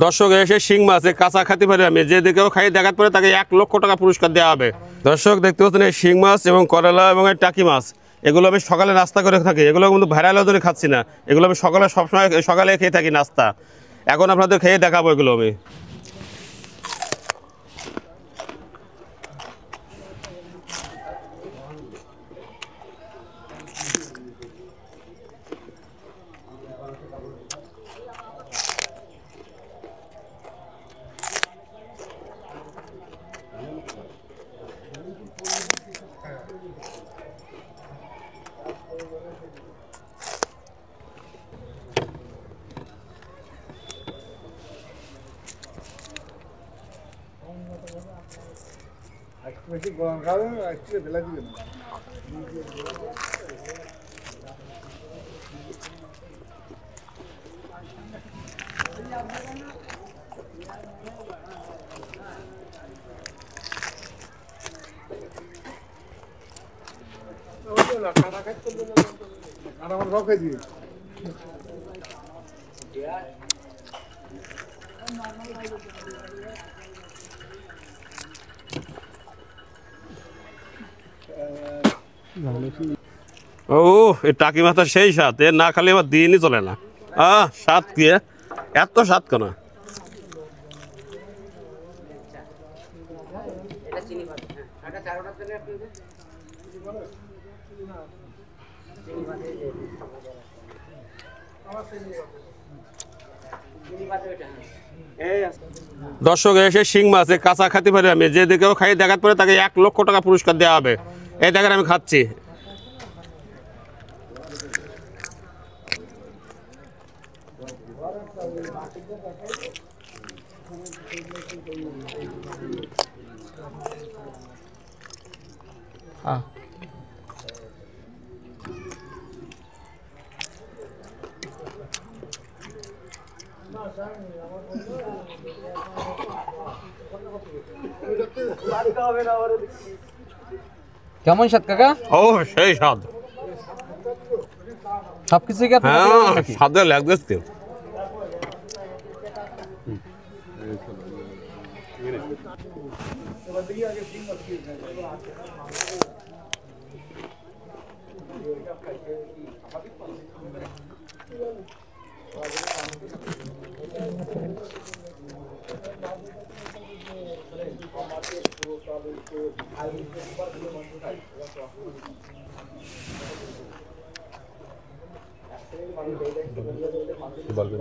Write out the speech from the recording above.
দর্শক এসে শিং মাছ কাঁচা খাতে পারি আমি, যে দিকেও খাই দেখাতে পারে তাকে 1 লক্ষ টাকা পুরস্কার দেওয়া হবে। দর্শক দেখতে পাচ্ছেন এই শিং মাছ এবং করলা এবং এই টাকি মাছ, এগুলো আমি সকালে নাস্তা করে থাকি। এগুলো কিন্তু ভাইরালের জন্য খাচ্ছি না, এগুলো আমি সবসময় সকালে খেয়ে থাকি নাস্তা। এখন আপনাদের খেয়ে দেখাবো এগুলো আমি। ও এই টাকি মাথার সেই স্বাদ, এর না খালি আমার দিনই চলে না। স্বাদ কি, এত স্বাদ কেন? দর্শক এসে শিং মাছ কাঁচা খাতে পারি আমি, যে দিকেও খাই দেখাতে পারে তাকে 1 লক্ষ টাকা পুরস্কার দেওয়া হবে। এই দেখেন আমি খাচ্ছি। কেমন স্বাদ কাকা? ও সেই স্বাদ, সবকিছু স্বাদে লাগছে। বলবেন